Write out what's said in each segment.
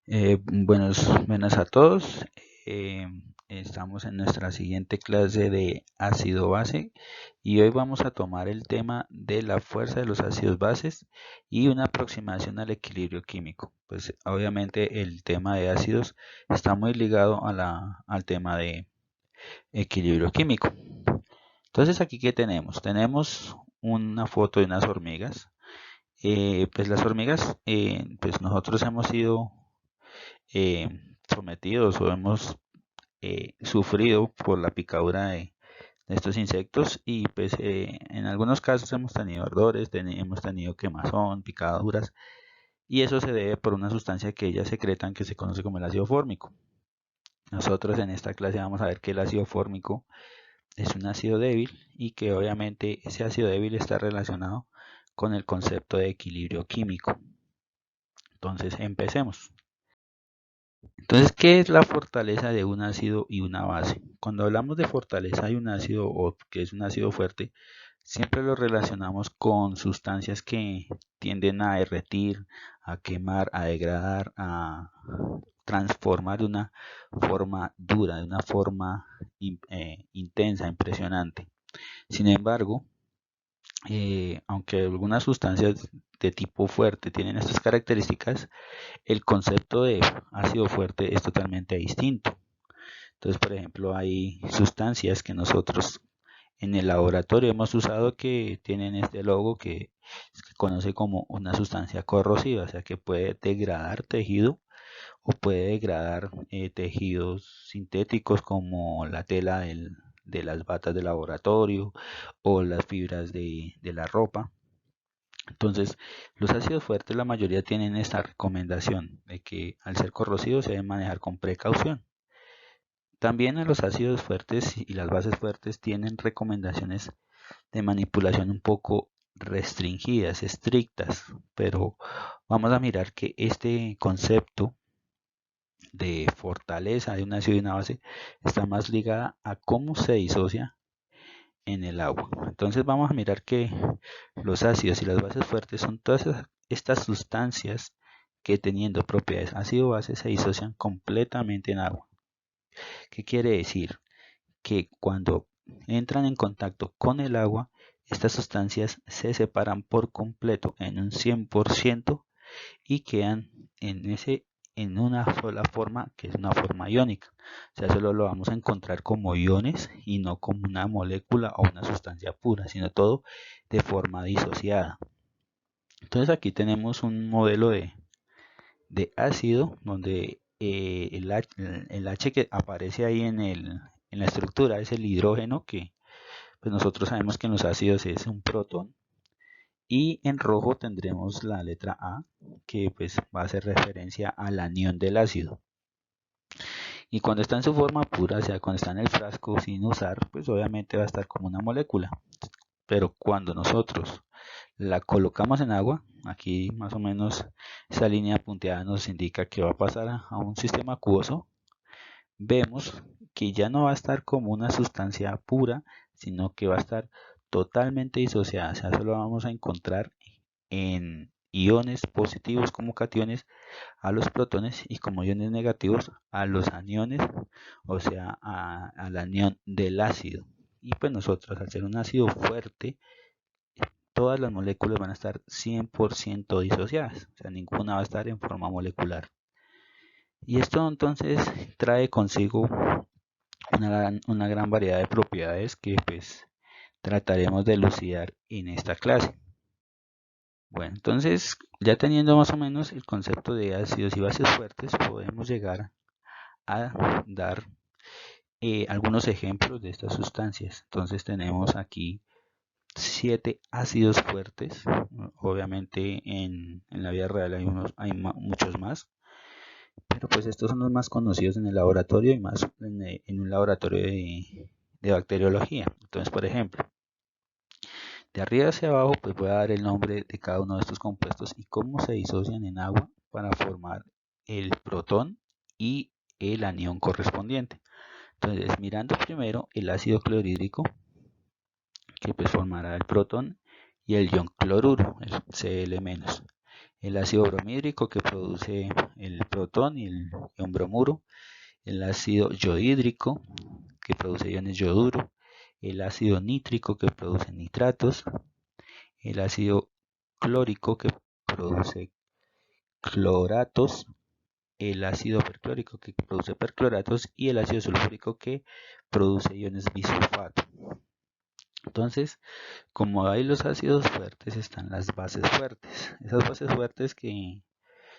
Buenas a todos. Eh, Estamos en nuestra siguiente clase de ácido base y hoy vamos a tomar el tema de la fuerza de los ácidos bases y una aproximación al equilibrio químico. Pues obviamente el tema de ácidos está muy ligado al tema de equilibrio químico. Entonces aquí ¿qué tenemos? Tenemos una foto de unas hormigas. Pues las hormigas, pues nosotros hemos sido eh, sometidos o hemos sufrido por la picadura de estos insectos y pues en algunos casos hemos tenido ardores, hemos tenido quemazón, picaduras y eso se debe por una sustancia que ellas secretan que se conoce como el ácido fórmico. Nosotros en esta clase vamos a ver que el ácido fórmico es un ácido débil y que obviamente ese ácido débil está relacionado con el concepto de equilibrio químico. Entonces empecemos. Entonces, ¿qué es la fortaleza de un ácido y una base? Cuando hablamos de fortaleza de un ácido o que es un ácido fuerte, siempre lo relacionamos con sustancias que tienden a derretir, a quemar, a degradar, a transformar de una forma dura, de una forma intensa, impresionante. Sin embargo, aunque algunas sustancias de tipo fuerte tienen estas características, el concepto de ácido fuerte es totalmente distinto. Entonces, por ejemplo, hay sustancias que nosotros en el laboratorio hemos usado que tienen este logo que se conoce como una sustancia corrosiva, o sea que puede degradar tejido o puede degradar tejidos sintéticos como la tela de las batas de laboratorio o las fibras de la ropa. Entonces, los ácidos fuertes, la mayoría tienen esta recomendación de que al ser corrosivos se deben manejar con precaución. También en los ácidos fuertes y las bases fuertes tienen recomendaciones de manipulación un poco restringidas, estrictas, pero vamos a mirar que este concepto de fortaleza de un ácido y una base está más ligada a cómo se disocia en el agua. Entonces vamos a mirar que los ácidos y las bases fuertes son todas estas sustancias que teniendo propiedades ácido-base se disocian completamente en agua. ¿Qué quiere decir? Que cuando entran en contacto con el agua, estas sustancias se separan por completo en un 100% y quedan en una sola forma que es una forma iónica. O sea, solo lo vamos a encontrar como iones y no como una molécula o una sustancia pura, sino todo de forma disociada. Entonces aquí tenemos un modelo de ácido donde el H que aparece ahí en la estructura es el hidrógeno que pues nosotros sabemos que en los ácidos es un protón y en rojo tendremos la letra A que pues va a hacer referencia al anión del ácido. Y cuando está en su forma pura, o sea, cuando está en el frasco sin usar, pues obviamente va a estar como una molécula. Pero cuando nosotros la colocamos en agua, aquí más o menos esa línea punteada nos indica que va a pasar a un sistema acuoso, vemos que ya no va a estar como una sustancia pura, sino que va a estar totalmente disociada. O sea, solo vamos a encontrar en iones positivos como cationes a los protones y como iones negativos a los aniones, o sea, al anión del ácido. Y pues nosotros, al ser un ácido fuerte, todas las moléculas van a estar 100% disociadas, o sea, ninguna va a estar en forma molecular. Y esto entonces trae consigo una gran variedad de propiedades que pues trataremos de elucidar en esta clase. Bueno, entonces ya teniendo más o menos el concepto de ácidos y bases fuertes, podemos llegar a dar algunos ejemplos de estas sustancias. Entonces tenemos aquí 7 ácidos fuertes. Obviamente en la vida real hay muchos más, pero pues estos son los más conocidos en el laboratorio y más en un laboratorio de bacteriología. Entonces, por ejemplo, de arriba hacia abajo, pues voy a dar el nombre de cada uno de estos compuestos y cómo se disocian en agua para formar el protón y el anión correspondiente. Entonces, mirando primero el ácido clorhídrico, que pues formará el protón y el ion cloruro, el Cl-. el ácido bromídrico que produce el protón y un bromuro, el ácido yodhídrico que produce iones yoduro, el ácido nítrico que produce nitratos, el ácido clórico que produce cloratos, el ácido perclórico que produce percloratos y el ácido sulfúrico que produce iones bisulfato. Entonces, como hay los ácidos fuertes, están las bases fuertes. Esas bases fuertes que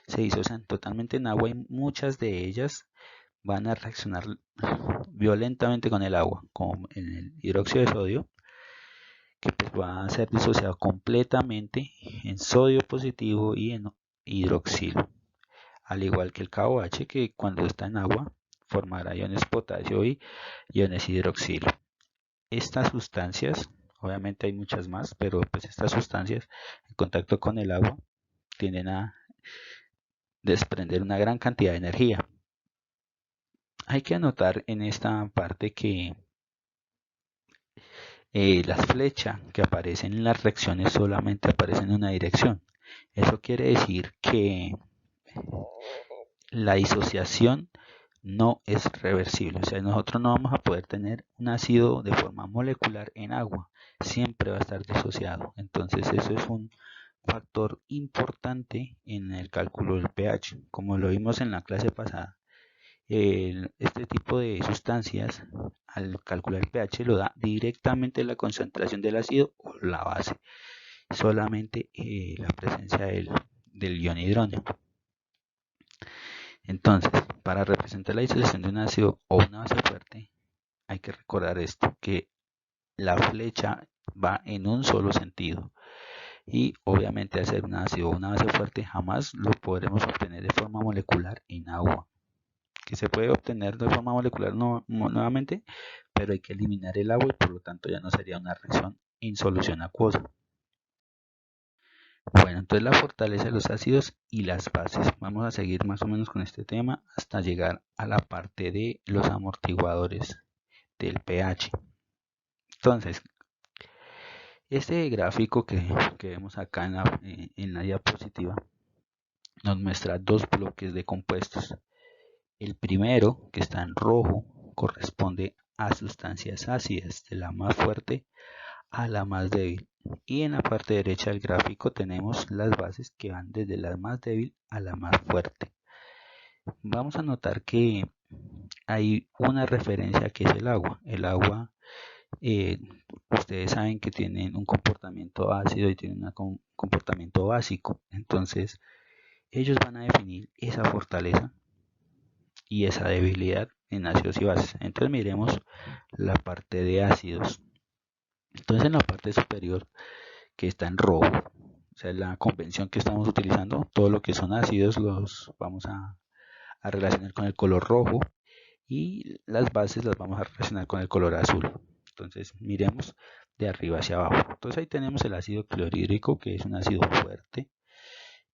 se disocian totalmente en agua y muchas de ellas van a reaccionar violentamente con el agua, como en el hidróxido de sodio, que pues va a ser disociado completamente en sodio positivo y en hidroxilo, al igual que el KOH, que cuando está en agua formará iones potasio y iones hidroxilo. Estas sustancias, obviamente hay muchas más, pero pues estas sustancias en contacto con el agua tienden a desprender una gran cantidad de energía. Hay que anotar en esta parte que las flechas que aparecen en las reacciones solamente aparecen en una dirección. Eso quiere decir que la disociación no es reversible. O sea, nosotros no vamos a poder tener un ácido de forma molecular en agua. Siempre va a estar disociado. Entonces eso es un factor importante en el cálculo del pH. Como lo vimos en la clase pasada, este tipo de sustancias al calcular el pH lo da directamente la concentración del ácido o la base. Solamente la presencia del ion hidrógeno. Entonces, para representar la disociación de un ácido o una base fuerte, hay que recordar esto, que la flecha va en un solo sentido. Y obviamente al ser un ácido o una base fuerte jamás lo podremos obtener de forma molecular en agua. Que se puede obtener de forma molecular nuevamente, pero hay que eliminar el agua y por lo tanto ya no sería una reacción en solución acuosa. Bueno, entonces la fortaleza de los ácidos y las bases. Vamos a seguir más o menos con este tema hasta llegar a la parte de los amortiguadores del pH. Entonces, este gráfico que vemos acá en la diapositiva nos muestra dos bloques de compuestos. El primero, que está en rojo, corresponde a sustancias ácidas, de la más fuerte a la más débil. Y en la parte derecha del gráfico tenemos las bases que van desde la más débil a la más fuerte. Vamos a notar que hay una referencia que es el agua. El agua, ustedes saben que tienen un comportamiento ácido y tienen un comportamiento básico. Entonces, ellos van a definir esa fortaleza y esa debilidad en ácidos y bases. Entonces miremos la parte de ácidos. Entonces en la parte superior, que está en rojo, o sea, la convención que estamos utilizando, todo lo que son ácidos los vamos a relacionar con el color rojo y las bases las vamos a relacionar con el color azul. Entonces miremos de arriba hacia abajo. Entonces ahí tenemos el ácido clorhídrico, que es un ácido fuerte,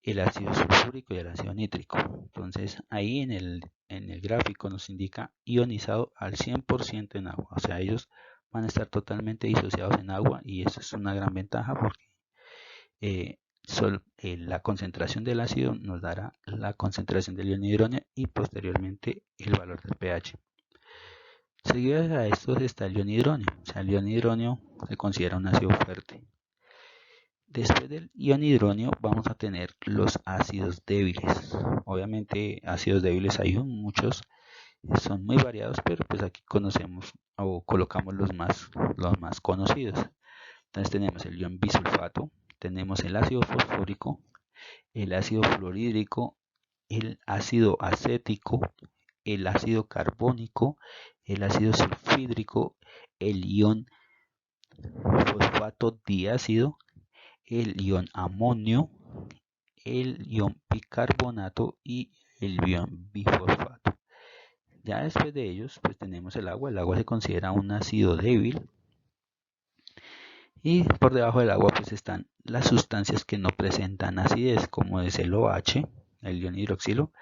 el ácido sulfúrico y el ácido nítrico. Entonces ahí en el gráfico nos indica ionizado al 100% en agua. O sea, ellos van a estar totalmente disociados en agua y eso es una gran ventaja porque la concentración del ácido nos dará la concentración del ion hidrógeno y posteriormente el valor del pH. Seguido a esto está el ion hidrógeno. O sea, el ion hidrógeno se considera un ácido fuerte. Después del ion hidrógeno vamos a tener los ácidos débiles. Obviamente ácidos débiles hay muchos, son muy variados, pero pues aquí conocemos o colocamos los más conocidos. Entonces tenemos el ion bisulfato, tenemos el ácido fosfórico, el ácido fluorhídrico, el ácido acético, el ácido carbónico, el ácido sulfídrico, el ion fosfato diácido, el ion amonio, el ion bicarbonato y el ion bifosfato. Ya después de ellos, pues tenemos el agua. El agua se considera un ácido débil. Y por debajo del agua pues están las sustancias que no presentan acidez, como es el OH, el ion hidroxilo,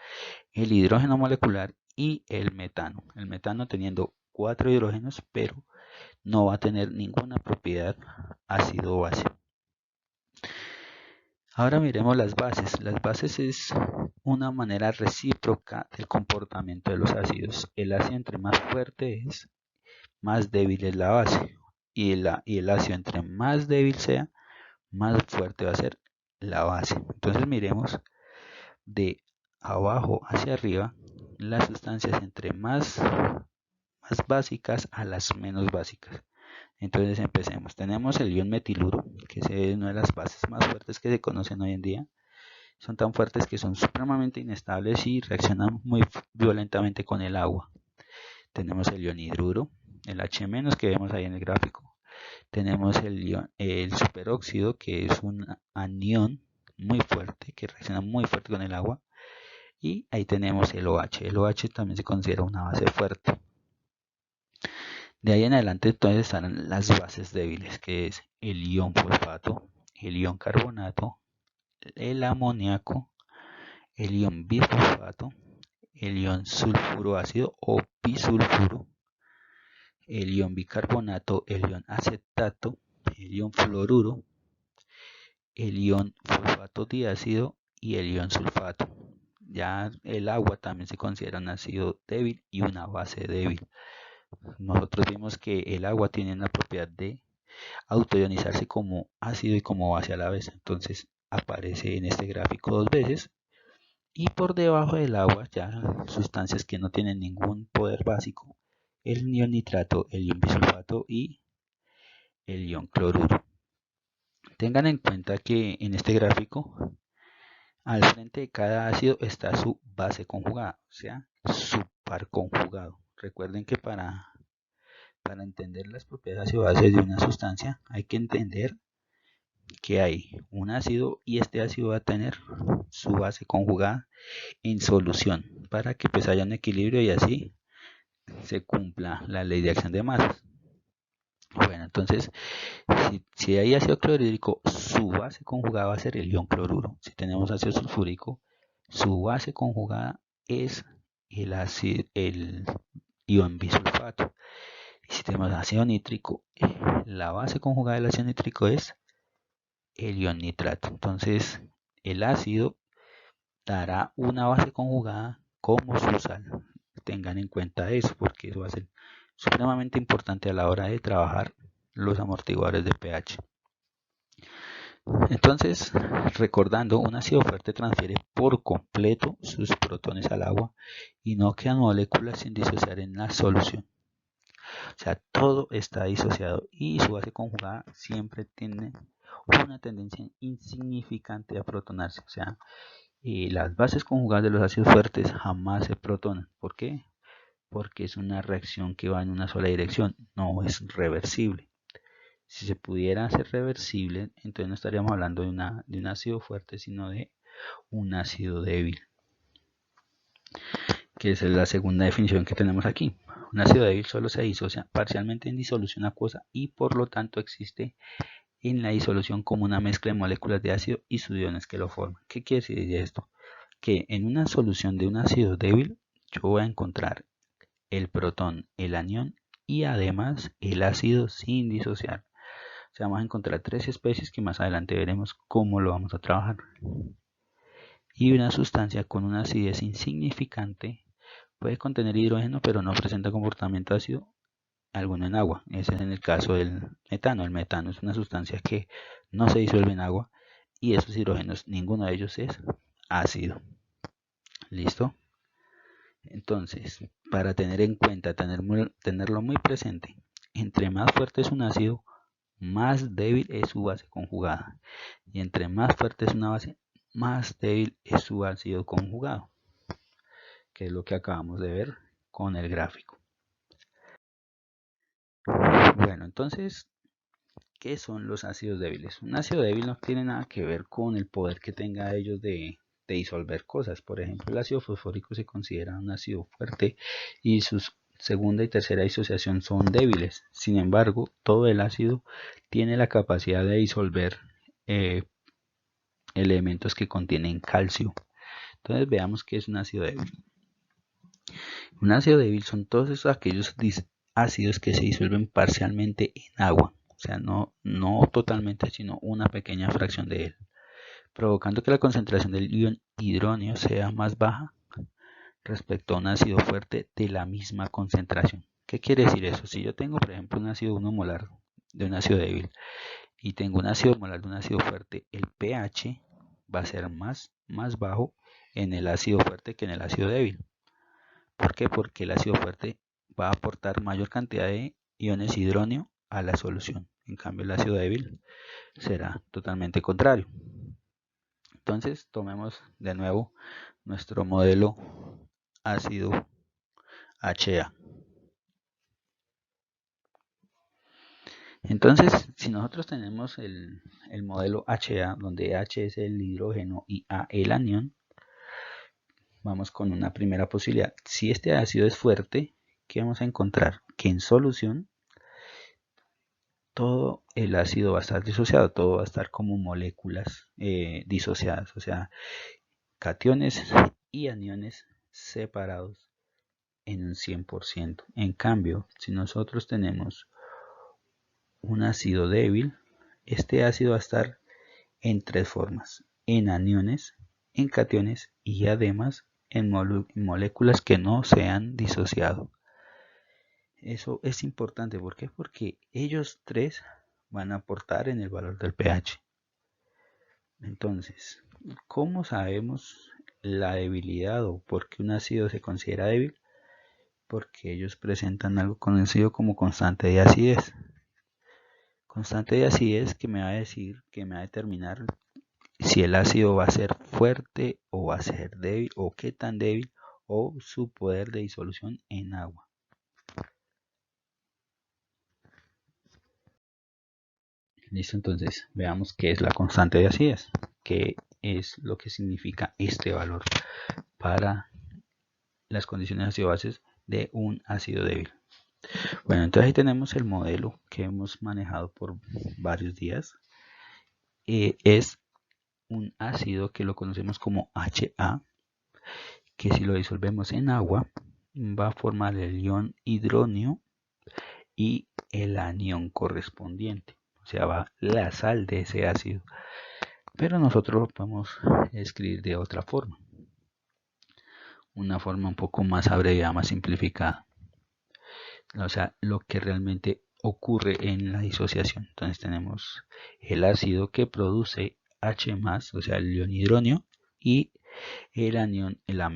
el hidrógeno molecular y el metano. El metano teniendo 4 hidrógenos, pero no va a tener ninguna propiedad ácido o base. Ahora miremos las bases. Las bases es una manera recíproca del comportamiento de los ácidos. El ácido entre más fuerte es, más débil es la base. Y el ácido entre más débil sea, más fuerte va a ser la base. Entonces miremos de abajo hacia arriba las sustancias entre más básicas a las menos básicas. Entonces empecemos. Tenemos el ion metiluro, que es una de las bases más fuertes que se conocen hoy en día. Son tan fuertes que son supremamente inestables y reaccionan muy violentamente con el agua. Tenemos el ion hidruro, el H- que vemos ahí en el gráfico. Tenemos el superóxido, que es un anión muy fuerte, que reacciona muy fuerte con el agua. Y ahí tenemos el OH. El OH también se considera una base fuerte. De ahí en adelante entonces están las bases débiles, que es el ion fosfato, el ion carbonato, el amoníaco, el ion bifosfato, el ion sulfuro ácido o bisulfuro, el ion bicarbonato, el ion acetato, el ion fluoruro, el ion fosfato diácido y el ion sulfato. Ya el agua también se considera un ácido débil y una base débil. Nosotros vimos que el agua tiene la propiedad de autoionizarse como ácido y como base a la vez. Entonces aparece en este gráfico dos veces. Y por debajo del agua ya sustancias que no tienen ningún poder básico. El ion nitrato, el ion bisulfato y el ion cloruro. Tengan en cuenta que en este gráfico al frente de cada ácido está su base conjugada, o sea, su par conjugado. Recuerden que para entender las propiedades ácido-base de una sustancia hay que entender que hay un ácido y este ácido va a tener su base conjugada en solución para que pues haya un equilibrio y así se cumpla la ley de acción de masas. Bueno, entonces si hay ácido clorhídrico, su base conjugada va a ser el ion cloruro. Si tenemos ácido sulfúrico, su base conjugada es el ion bisulfato. Y si tenemos ácido nítrico, la base conjugada del ácido nítrico es el ion nitrato. Entonces, el ácido dará una base conjugada como su sal. Tengan en cuenta eso porque eso va a ser supremamente importante a la hora de trabajar los amortiguadores de pH. Entonces, recordando, un ácido fuerte transfiere por completo sus protones al agua y no quedan moléculas sin disociar en la solución. O sea, todo está disociado y su base conjugada siempre tiene una tendencia insignificante a protonarse. O sea, las bases conjugadas de los ácidos fuertes jamás se protonan. ¿Por qué? Porque es una reacción que va en una sola dirección, no es reversible. Si se pudiera hacer reversible, entonces no estaríamos hablando de un ácido fuerte, sino de un ácido débil, que es la segunda definición que tenemos aquí. Un ácido débil solo se disocia parcialmente en disolución acuosa y por lo tanto existe en la disolución como una mezcla de moléculas de ácido y sus iones que lo forman. ¿Qué quiere decir esto? Que en una solución de un ácido débil yo voy a encontrar el protón, el anión y además el ácido sin disociar. O sea, vamos a encontrar tres especies que más adelante veremos cómo lo vamos a trabajar. Y una sustancia con una acidez insignificante puede contener hidrógeno pero no presenta comportamiento ácido alguno en agua. Ese es en el caso del metano. El metano es una sustancia que no se disuelve en agua y esos hidrógenos, ninguno de ellos es ácido. ¿Listo? Entonces, para tener en cuenta, tenerlo muy presente, entre más fuerte es un ácido, más débil es su base conjugada. Y entre más fuerte es una base, más débil es su ácido conjugado, que es lo que acabamos de ver con el gráfico. Bueno, entonces, ¿qué son los ácidos débiles? Un ácido débil no tiene nada que ver con el poder que tenga ellos de disolver cosas. Por ejemplo, el ácido fosfórico se considera un ácido fuerte y sus segunda y tercera disociación son débiles. Sin embargo, todo el ácido tiene la capacidad de disolver elementos que contienen calcio. Entonces veamos qué es un ácido débil. Un ácido débil son todos aquellos ácidos que se disuelven parcialmente en agua. O sea, no totalmente, sino una pequeña fracción de él. provocando que la concentración del ion hidróneo sea más baja respecto a un ácido fuerte de la misma concentración. ¿Qué quiere decir eso? Si yo tengo, por ejemplo, un ácido 1 molar de un ácido débil y tengo un ácido molar de un ácido fuerte, el pH va a ser más bajo en el ácido fuerte que en el ácido débil. ¿Por qué? Porque el ácido fuerte va a aportar mayor cantidad de iones hidróneo a la solución. En cambio, el ácido débil será totalmente contrario. Entonces, tomemos de nuevo nuestro modelo ácido HA. Entonces, si nosotros tenemos el modelo HA, donde H es el hidrógeno y A el anión, vamos con una primera posibilidad. Si este ácido es fuerte, ¿qué vamos a encontrar? Que en solución todo el ácido va a estar disociado, todo va a estar como moléculas disociadas, o sea, cationes y aniones separados en un 100%. En cambio, si nosotros tenemos un ácido débil, este ácido va a estar en tres formas: en aniones, en cationes y además en moléculas que no se han disociado. Eso es importante, ¿por qué? Porque ellos tres van a aportar en el valor del pH. Entonces, ¿cómo sabemos la debilidad o por qué un ácido se considera débil? Porque ellos presentan algo conocido como constante de acidez. Constante de acidez que me va a decir, que me va a determinar si el ácido va a ser fuerte o va a ser débil, o qué tan débil, o su poder de disolución en agua. Listo, entonces veamos qué es la constante de acidez, qué es lo que significa este valor para las condiciones ácido-bases de un ácido débil. Bueno, entonces ahí tenemos el modelo que hemos manejado por varios días. Es un ácido que lo conocemos como HA, que si lo disolvemos en agua va a formar el ion hidróneo y el anión correspondiente, o sea, va la sal de ese ácido. Pero nosotros lo podemos escribir de otra forma, una forma un poco más abreviada, más simplificada, o sea, lo que realmente ocurre en la disociación. Entonces tenemos el ácido que produce H+, o sea, el ion hidróneo, y el anión, el A-.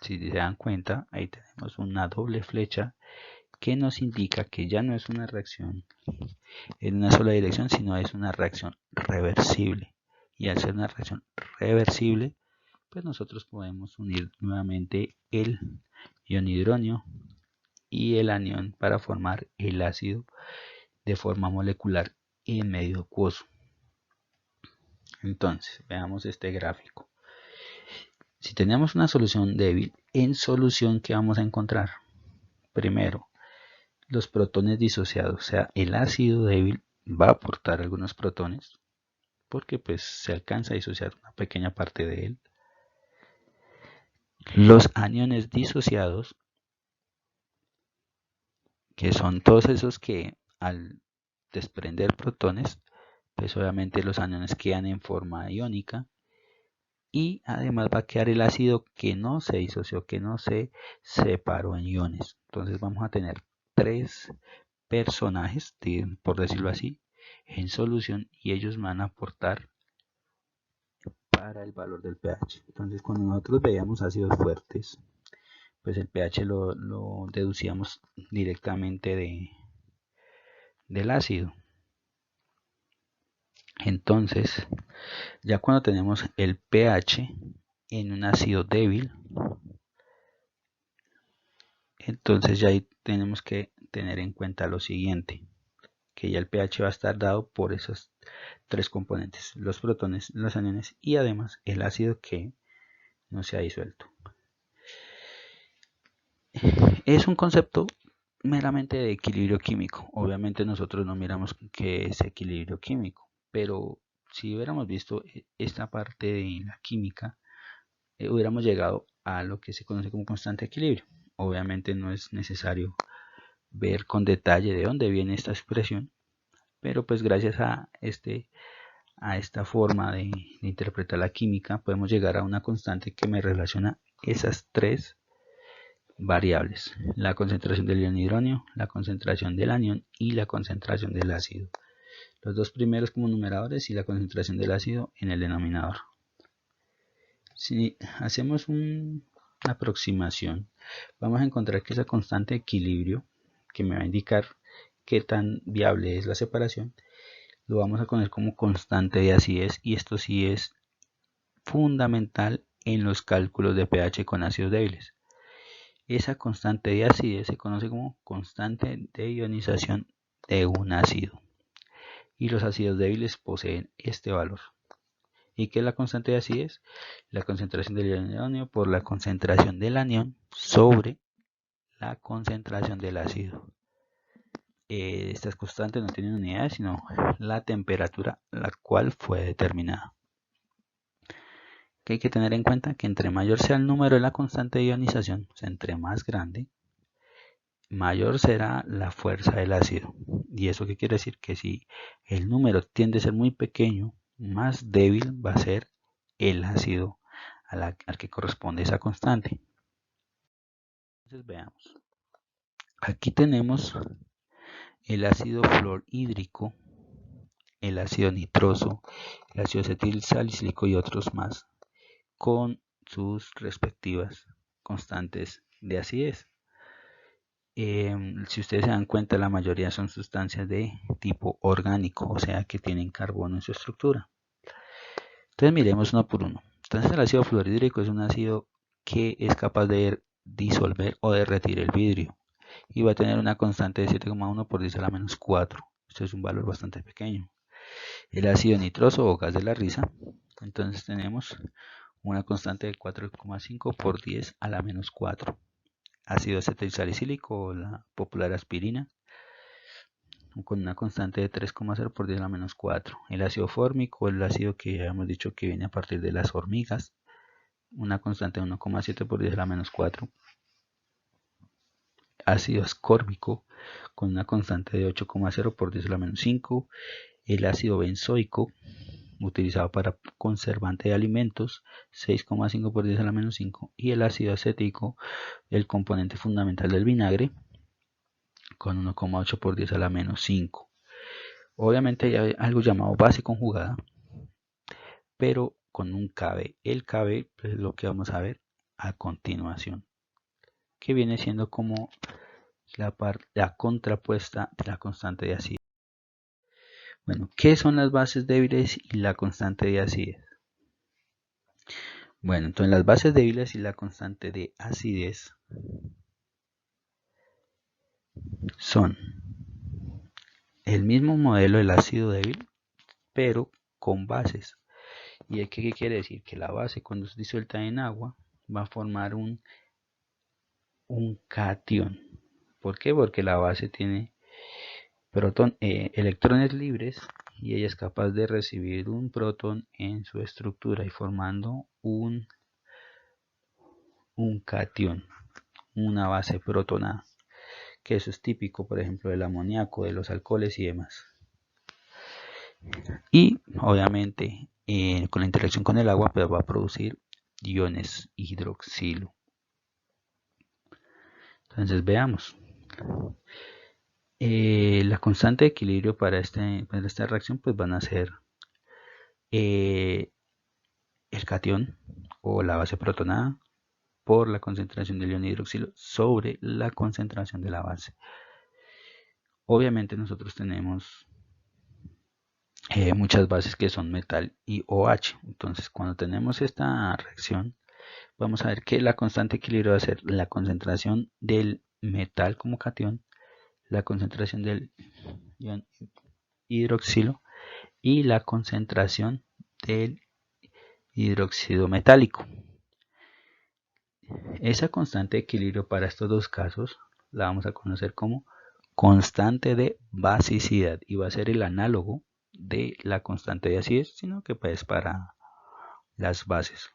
Si se dan cuenta, ahí tenemos una doble flecha que nos indica que ya no es una reacción en una sola dirección, sino es una reacción reversible. Y al ser una reacción reversible, pues nosotros podemos unir nuevamente el ion hidróneo y el anión para formar el ácido de forma molecular y en medio acuoso. Entonces, veamos este gráfico. Si tenemos una solución débil, en solución, ¿qué vamos a encontrar? Primero, los protones disociados, o sea, el ácido débil va a aportar algunos protones porque pues se alcanza a disociar una pequeña parte de él. Los aniones disociados, que son todos esos que al desprender protones, pues obviamente los aniones quedan en forma iónica y además va a quedar el ácido que no se disoció, que no se separó en iones. Entonces vamos a tener tres personajes, por decirlo así, en solución y ellos van a aportar para el valor del pH. Entonces cuando nosotros veíamos ácidos fuertes, pues el pH lo deducíamos directamente del ácido. Entonces, ya cuando tenemos el pH en un ácido débil, entonces ya ahí tenemos que tener en cuenta lo siguiente, que ya el pH va a estar dado por esos tres componentes: los protones, los aniones y además el ácido que no se ha disuelto. Es un concepto meramente de equilibrio químico. Obviamente nosotros no miramos qué es equilibrio químico, pero si hubiéramos visto esta parte de la química, hubiéramos llegado a lo que se conoce como constante de equilibrio. Obviamente no es necesario ver con detalle de dónde viene esta expresión, pero pues gracias a a esta forma de interpretar la química, podemos llegar a una constante que me relaciona esas tres variables: la concentración del ion hidrógeno, la concentración del anión y la concentración del ácido. Los dos primeros como numeradores y la concentración del ácido en el denominador. Si hacemos una aproximación, vamos a encontrar que esa constante de equilibrio, que me va a indicar qué tan viable es la separación, lo vamos a poner como constante de acidez, y esto sí es fundamental en los cálculos de pH con ácidos débiles. Esa constante de acidez se conoce como constante de ionización de un ácido, y los ácidos débiles poseen este valor. ¿Y qué es la constante de acidez? La concentración del ion hidrógeno por la concentración del anión sobre la concentración del ácido. Estas constantes no tienen unidades, sino la temperatura a la cual fue determinada. Que hay que tener en cuenta que entre mayor sea el número de la constante de ionización, o sea, entre más grande, mayor será la fuerza del ácido. ¿Y eso qué quiere decir? Que si el número tiende a ser muy pequeño, más débil va a ser el ácido al que corresponde esa constante. Entonces veamos. Aquí tenemos el ácido fluorhídrico, el ácido nitroso, el ácido acetilsalicílico y otros más, con sus respectivas constantes de acidez. Si ustedes se dan cuenta, la mayoría son sustancias de tipo orgánico, o sea que tienen carbono en su estructura. Entonces miremos uno por uno. Entonces el ácido fluorhídrico es un ácido que es capaz de disolver o derretir el vidrio, y va a tener una constante de 7,1 por 10 a la menos 4. Esto es un valor bastante pequeño. El ácido nitroso o gas de la risa, entonces tenemos una constante de 4,5 por 10 a la menos 4. Ácido acetilsalicílico o la popular aspirina, con una constante de 3,0 por 10 a la menos 4. El ácido fórmico, el ácido que ya hemos dicho que viene a partir de las hormigas, una constante de 1,7 por 10 a la menos 4. Ácido ascórbico, con una constante de 8,0 por 10 a la menos 5. El ácido benzoico, utilizado para conservante de alimentos, 6,5 por 10 a la menos 5. Y el ácido acético, el componente fundamental del vinagre, con 1,8 por 10 a la menos 5. Obviamente hay algo llamado base conjugada, pero con un KB. El KB es lo que vamos a ver a continuación, que viene siendo como la contrapuesta de la constante de acidez. Bueno, ¿qué son las bases débiles y la constante de acidez? Bueno, entonces las bases débiles y la constante de acidez son el mismo modelo del ácido débil, pero con bases. ¿Y qué quiere decir? Que la base, cuando es disuelta en agua, va a formar un catión. ¿Por qué? Porque la base tiene electrones libres, y ella es capaz de recibir un protón en su estructura y formando un catión, una base protonada, que eso es típico, por ejemplo, del amoníaco, de los alcoholes y demás. Y obviamente con la interacción con el agua, pues va a producir iones hidroxilo. Entonces veamos. La constante de equilibrio para esta reacción pues van a ser el catión o la base protonada por la concentración del ion hidroxilo sobre la concentración de la base. Obviamente nosotros tenemos muchas bases que son metal y OH. Entonces cuando tenemos esta reacción, vamos a ver que la constante de equilibrio va a ser la concentración del metal como catión, la concentración del ion hidroxilo y la concentración del hidróxido metálico. Esa constante de equilibrio para estos dos casos la vamos a conocer como constante de basicidad, y va a ser el análogo de la constante de acidez, sino que pues para las bases.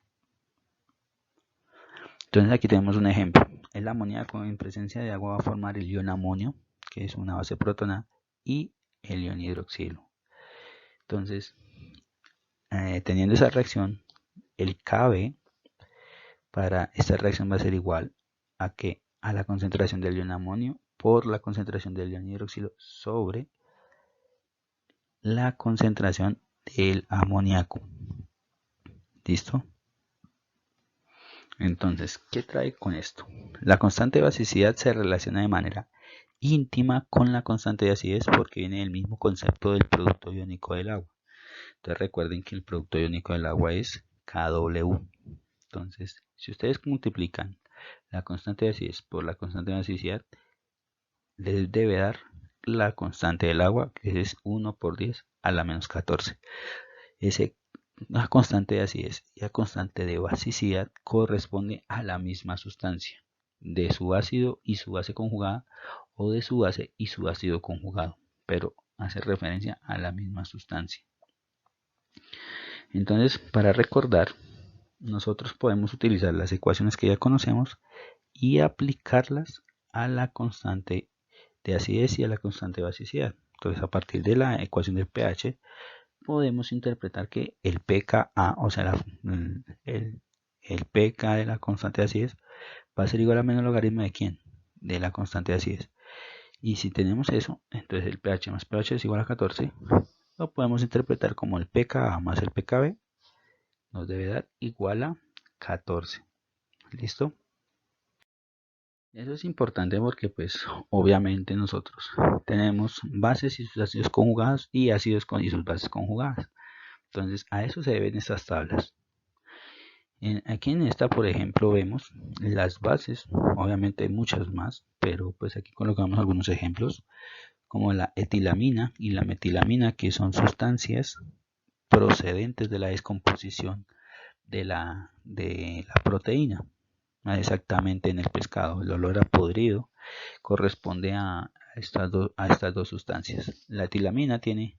Entonces aquí tenemos un ejemplo. El amoníaco en presencia de agua va a formar el ion amonio, que es una base protonada, y el ion hidroxilo. Entonces teniendo esa reacción, el Kb para esta reacción va a ser igual a que a la concentración del ion amonio por la concentración del ion hidroxilo sobre la concentración del amoníaco. ¿Listo? Entonces, ¿qué trae con esto? La constante de basicidad se relaciona de manera íntima con la constante de acidez porque viene del mismo concepto del producto iónico del agua. Entonces recuerden que el producto iónico del agua es Kw. Entonces, si ustedes multiplican la constante de acidez por la constante de basicidad, les debe dar la constante del agua, que es 1 por 10 a la menos 14. La constante de acidez y la constante de basicidad corresponde a la misma sustancia, de su ácido y su base conjugada o de su base y su ácido conjugado, pero hace referencia a la misma sustancia. Entonces, para recordar, nosotros podemos utilizar las ecuaciones que ya conocemos y aplicarlas a la constante de acidez y a la constante de basicidad. Entonces, a partir de la ecuación del pH, podemos interpretar que el pKa, o sea, el pK de la constante de acidez va a ser igual a menos logaritmo de ¿quién? De la constante de acidez. Y si tenemos eso, entonces el pH más pH es igual a 14. Lo podemos interpretar como el pKa más el pKb nos debe dar igual a 14. ¿Listo? Eso es importante porque pues obviamente nosotros tenemos bases y sus ácidos conjugados y ácidos y sus bases conjugadas. Entonces a eso se deben estas tablas. Aquí en esta, por ejemplo, vemos las bases, obviamente hay muchas más, pero pues aquí colocamos algunos ejemplos, como la etilamina y la metilamina, que son sustancias procedentes de la descomposición de la proteína, exactamente en el pescado. El olor a podrido corresponde a estas dos sustancias. La etilamina tiene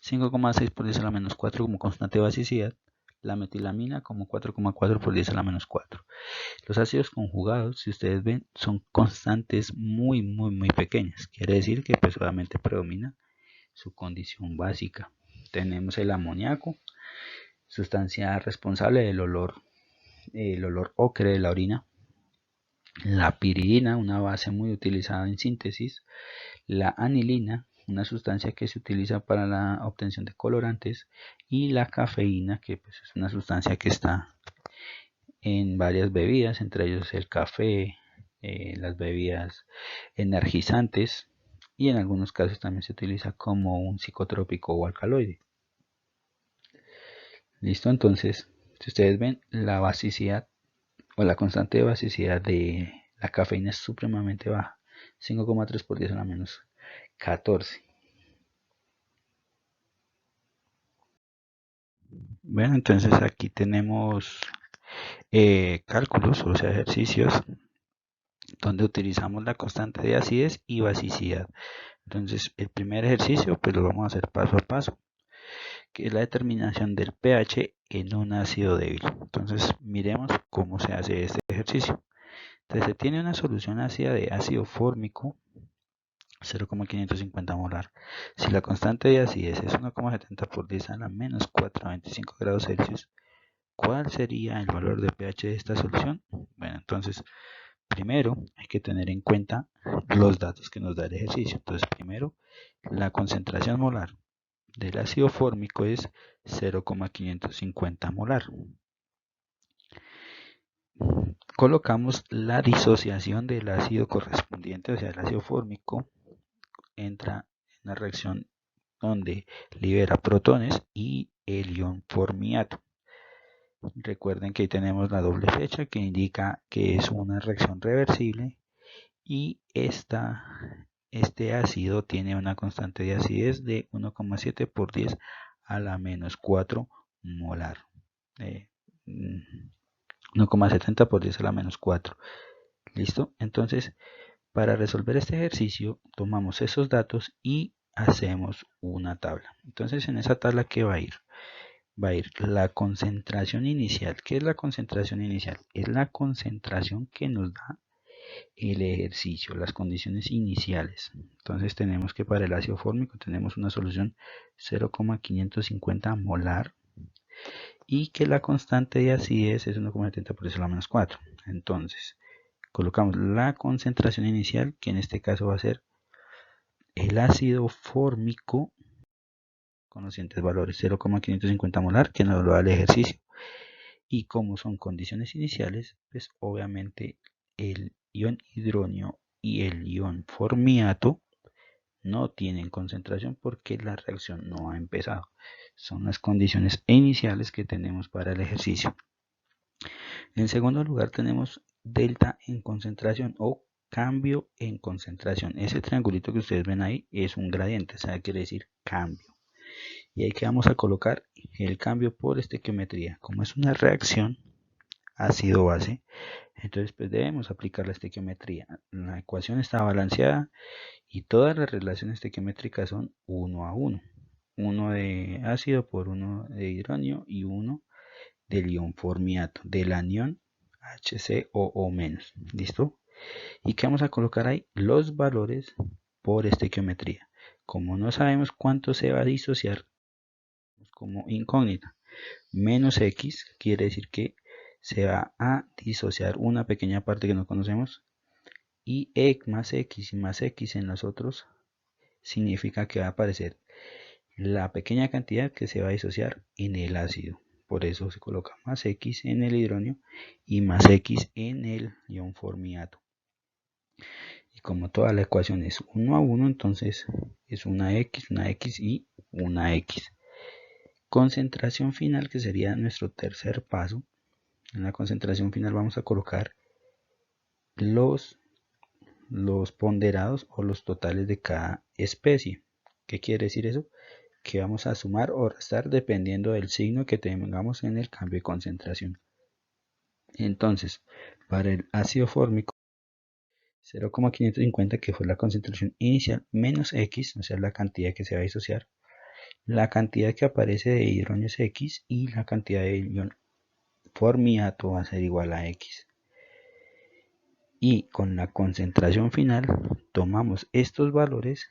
5,6 por 10 a la menos 4 como constante de basicidad, la metilamina como 4,4 por 10 a la menos 4. Los ácidos conjugados, si ustedes ven, son constantes muy pequeñas. Quiere decir que pues obviamente predomina su condición básica. Tenemos el amoníaco, sustancia responsable del olor, el olor ocre de la orina. La piridina, una base muy utilizada en síntesis. La anilina, una sustancia que se utiliza para la obtención de colorantes, y la cafeína, que pues, es una sustancia que está en varias bebidas, entre ellos el café, las bebidas energizantes, y en algunos casos también se utiliza como un psicotrópico o alcaloide. Listo, entonces, si ustedes ven, la basicidad o la constante de basicidad de la cafeína es supremamente baja, 5,3 por 10 a la menos 14. Bueno, entonces aquí tenemos cálculos, o sea, ejercicios donde utilizamos la constante de acidez y basicidad. Entonces, el primer ejercicio, pues lo vamos a hacer paso a paso, que es la determinación del pH en un ácido débil. Entonces, miremos cómo se hace este ejercicio. Entonces, se tiene una solución ácida de ácido fórmico 0,550 molar. Si la constante de acidez es 1,70 por 10 a la menos 4 a 25 grados Celsius, ¿cuál sería el valor de pH de esta solución? Bueno, entonces, primero hay que tener en cuenta los datos que nos da el ejercicio. Entonces, primero, la concentración molar del ácido fórmico es 0,550 molar. Colocamos la disociación del ácido correspondiente, o sea, el ácido fórmico entra en una reacción donde libera protones y el ion formiato. Recuerden que ahí tenemos la doble flecha que indica que es una reacción reversible y este ácido tiene una constante de acidez de 1,7 por 10 a la menos 4 molar. 1,70 por 10 a la menos 4. ¿Listo? Entonces, para resolver este ejercicio, tomamos esos datos y hacemos una tabla. Entonces, en esa tabla, ¿qué va a ir? Va a ir la concentración inicial. ¿Qué es la concentración inicial? Es la concentración que nos da el ejercicio, las condiciones iniciales. Entonces tenemos que para el ácido fórmico tenemos una solución 0,550 molar y que la constante de acidez es 1,70 por 10 a la menos 4. Entonces, colocamos la concentración inicial, que en este caso va a ser el ácido fórmico con los siguientes valores: 0,550 molar, que nos lo da el ejercicio. Y como son condiciones iniciales, pues obviamente el ion hidronio y el ion formiato no tienen concentración porque la reacción no ha empezado. Son las condiciones iniciales que tenemos para el ejercicio. En segundo lugar tenemos delta en concentración o cambio en concentración. Ese triangulito que ustedes ven ahí es un gradiente, o sea, quiere decir cambio. Y ahí que vamos a colocar el cambio por estequiometría. Como es una reacción ácido-base, entonces pues debemos aplicar la estequiometría. La ecuación está balanceada y todas las relaciones estequiométricas son 1 a 1. 1 de ácido por 1 de hidronio y 1 del ion formiato, del anión HCOO-. ¿Listo? ¿Y qué vamos a colocar ahí? Los valores por estequiometría. Como no sabemos cuánto se va a disociar, como incógnita. Menos X quiere decir que se va a disociar una pequeña parte que no conocemos, y más X y más X en los otros significa que va a aparecer la pequeña cantidad que se va a disociar en el ácido. Por eso se coloca más X en el hidronio y más X en el ion formiato. Y como toda la ecuación es 1 a 1, entonces es una X y una X. Concentración final, que sería nuestro tercer paso. En la concentración final vamos a colocar los ponderados o los totales de cada especie. ¿Qué quiere decir eso? Que vamos a sumar o restar dependiendo del signo que tengamos en el cambio de concentración. Entonces, para el ácido fórmico, 0,550, que fue la concentración inicial, menos X, o sea, la cantidad que se va a disociar, la cantidad que aparece de hidronio es X y la cantidad de ion formiato va a ser igual a X. Y con la concentración final tomamos estos valores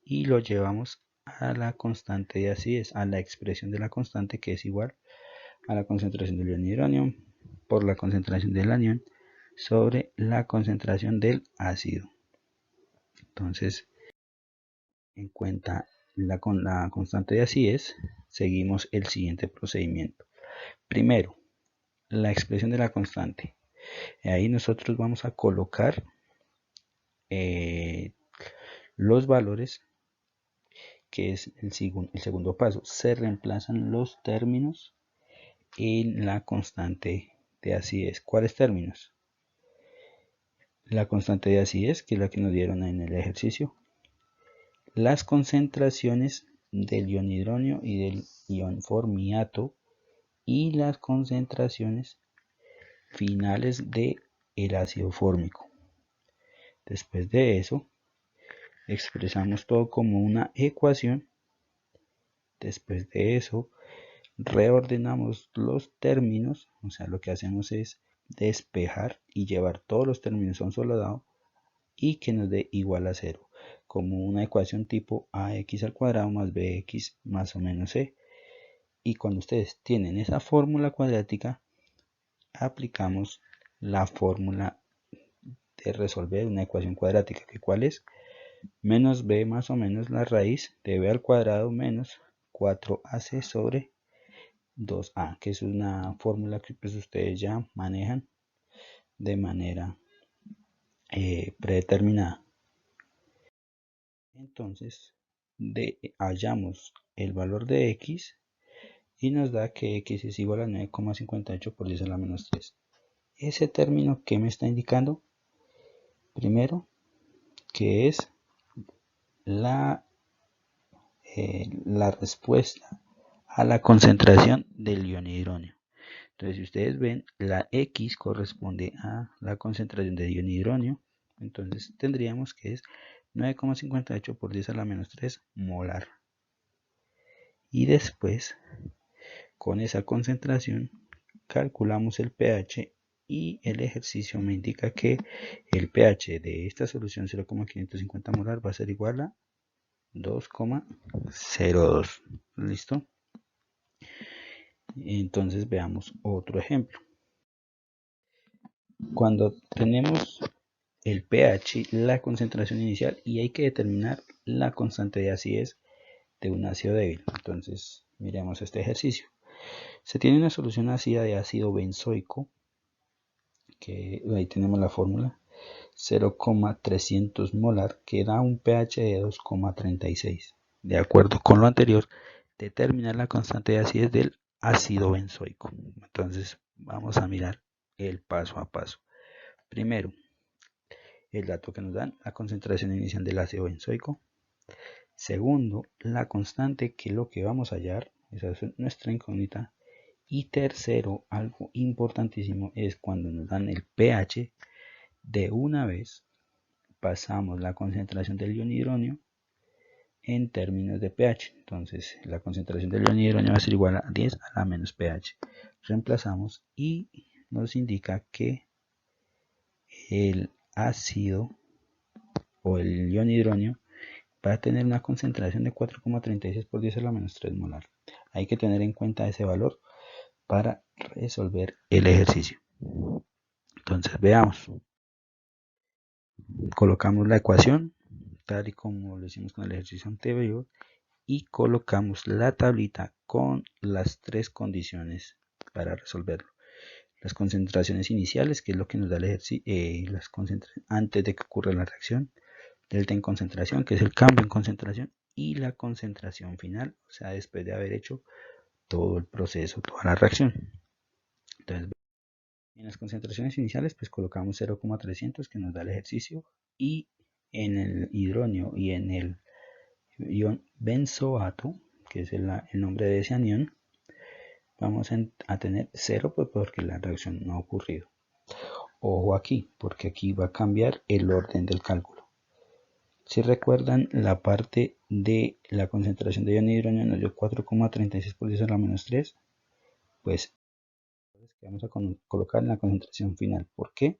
y los llevamos a la constante de acidez, a la expresión de la constante, que es igual a la concentración del ion hidronio por la concentración del anión sobre la concentración del ácido. Entonces, en cuenta con la constante de acidez, seguimos el siguiente procedimiento. Primero, la expresión de la constante. Ahí nosotros vamos a colocar los valores, que es el segundo paso. Se reemplazan los términos en la constante de acidez. ¿Cuáles términos? La constante de acidez, que es la que nos dieron en el ejercicio. Las concentraciones del ion hidronio y del ion formiato y las concentraciones finales del ácido fórmico. Después de eso, expresamos todo como una ecuación. Después de eso, reordenamos los términos, o sea, lo que hacemos es despejar y llevar todos los términos a un solo lado y que nos dé igual a 0, como una ecuación tipo ax al cuadrado más bx más o menos c. Y cuando ustedes tienen esa fórmula cuadrática, aplicamos la fórmula de resolver una ecuación cuadrática, que ¿cuál es? Menos b más o menos la raíz de b al cuadrado menos 4ac sobre 2a, que es una fórmula que pues ustedes ya manejan de manera predeterminada. Entonces hallamos el valor de x y nos da que x es igual a 9,58 por 10 a la menos 3. Ese término, ¿qué me está indicando? Primero, que es la respuesta a la concentración del ion hidronio. Entonces, si ustedes ven, la X corresponde a la concentración de ion hidronio. Entonces, tendríamos que es 9,58 por 10 a la menos 3 molar. Y después, con esa concentración, calculamos el pH y el ejercicio me indica que el pH de esta solución 0,550 molar va a ser igual a 2,02. ¿Listo? Entonces veamos otro ejemplo. Cuando tenemos el pH, la concentración inicial, y hay que determinar la constante de acidez de un ácido débil. Entonces miremos este ejercicio. Se tiene una solución ácida de ácido benzoico, que ahí tenemos la fórmula, 0,300 molar, que da un pH de 2,36. De acuerdo con lo anterior, determinar la constante de acidez del ácido benzoico. Entonces vamos a mirar el paso a paso. Primero, el dato que nos dan, la concentración inicial del ácido benzoico. Segundo, la constante, que es lo que vamos a hallar, esa es nuestra incógnita. Y tercero, algo importantísimo, es cuando nos dan el pH, de una vez pasamos la concentración del ion hidronio en términos de pH. Entonces la concentración del ion hidronio va a ser igual a 10 a la menos pH. Reemplazamos y nos indica que el ácido o el ion hidronio va a tener una concentración de 4,36 por 10 a la menos 3 molar. Hay que tener en cuenta ese valor para resolver el ejercicio. Entonces veamos. Colocamos la ecuación tal y como lo hicimos con el ejercicio anterior y colocamos la tablita con las tres condiciones para resolverlo. Las concentraciones iniciales, que es lo que nos da el ejercicio, las concentraciones antes de que ocurra la reacción, delta en concentración, que es el cambio en concentración, y la concentración final, o sea, después de haber hecho todo el proceso, toda la reacción. Entonces, en las concentraciones iniciales, pues colocamos 0,300, que nos da el ejercicio, y en el hidronio y en el ion benzoato, que es el nombre de ese anión, vamos a tener 0, pues porque la reacción no ha ocurrido. Ojo aquí, porque aquí va a cambiar el orden del cálculo. Si recuerdan, la parte de la concentración de ion hidronio nos dio 4,36 por 10 a la menos 3, pues que vamos a colocar en la concentración final. ¿Por qué?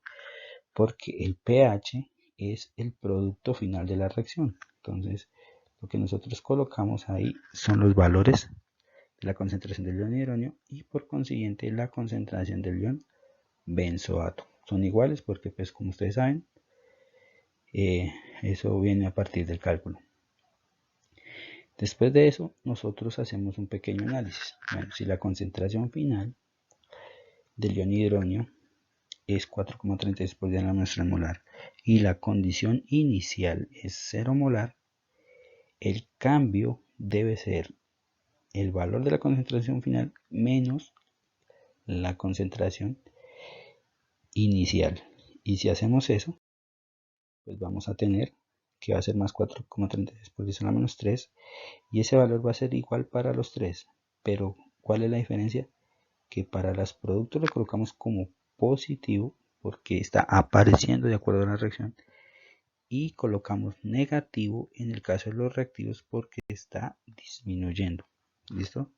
Porque el pH es el producto final de la reacción. Entonces, lo que nosotros colocamos ahí son los valores de la concentración del ion hidronio y por consiguiente la concentración del ion benzoato. Son iguales porque, pues, como ustedes saben, eso viene a partir del cálculo. Después de eso, nosotros hacemos un pequeño análisis. Bueno, si la concentración final del ion hidronio es 4,36 por 10 a la menos 3 molar y la condición inicial es 0 molar, el cambio debe ser el valor de la concentración final menos la concentración inicial. Y si hacemos eso, pues vamos a tener que va a ser más 4,36 por 10 a la menos 3 y ese valor va a ser igual para los tres. Pero ¿cuál es la diferencia? Que para los productos lo colocamos como positivo porque está apareciendo de acuerdo a la reacción y colocamos negativo en el caso de los reactivos porque está disminuyendo. ¿Listo?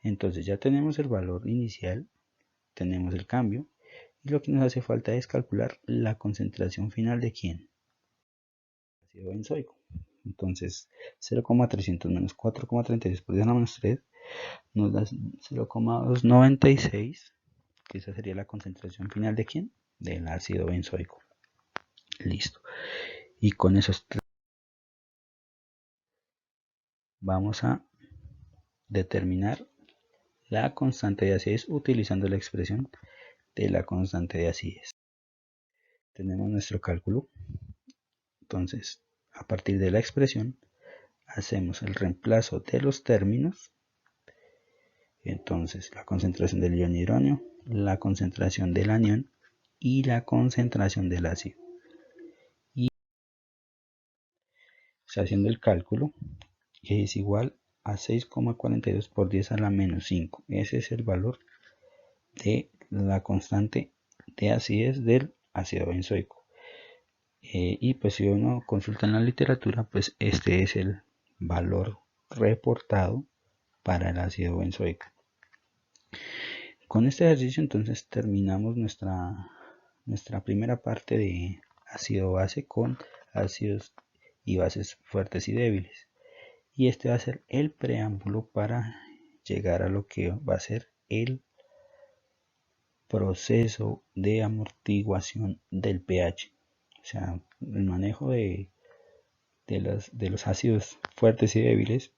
Entonces ya tenemos el valor inicial, tenemos el cambio y lo que nos hace falta es calcular la concentración final de ¿quién? Ácido benzoico. Entonces 0,300 menos 4,36 por 10 a la menos 3 nos da 0,296, que esa sería la concentración final de ¿quién? Del ácido benzoico. Listo. Y con esos tres vamos a determinar la constante de acidez utilizando la expresión de la constante de acidez. Tenemos nuestro cálculo. Entonces, a partir de la expresión, hacemos el reemplazo de los términos. Entonces, la concentración del ion hidronio, la concentración del anión y la concentración del ácido. Y haciendo el cálculo, es igual a 6,42 por 10 a la menos 5. Ese es el valor de la constante de acidez del ácido benzoico. Y pues si uno consulta en la literatura, pues este es el valor reportado para el ácido benzoico. Con este ejercicio entonces terminamos nuestra primera parte de ácido-base con ácidos y bases fuertes y débiles. Y este va a ser el preámbulo para llegar a lo que va a ser el proceso de amortiguación del pH. O sea, el manejo de los ácidos fuertes y débiles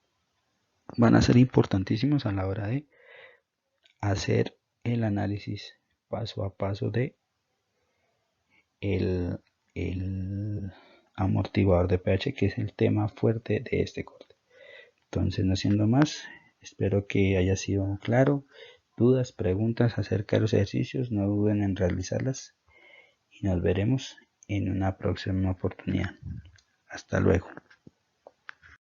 van a ser importantísimos a la hora de hacer el análisis paso a paso de el amortiguador de pH, que es el tema fuerte de este corte. Entonces, no siendo más, espero que haya sido claro. Dudas, preguntas acerca de los ejercicios, no duden en realizarlas y nos veremos en una próxima oportunidad. Hasta luego.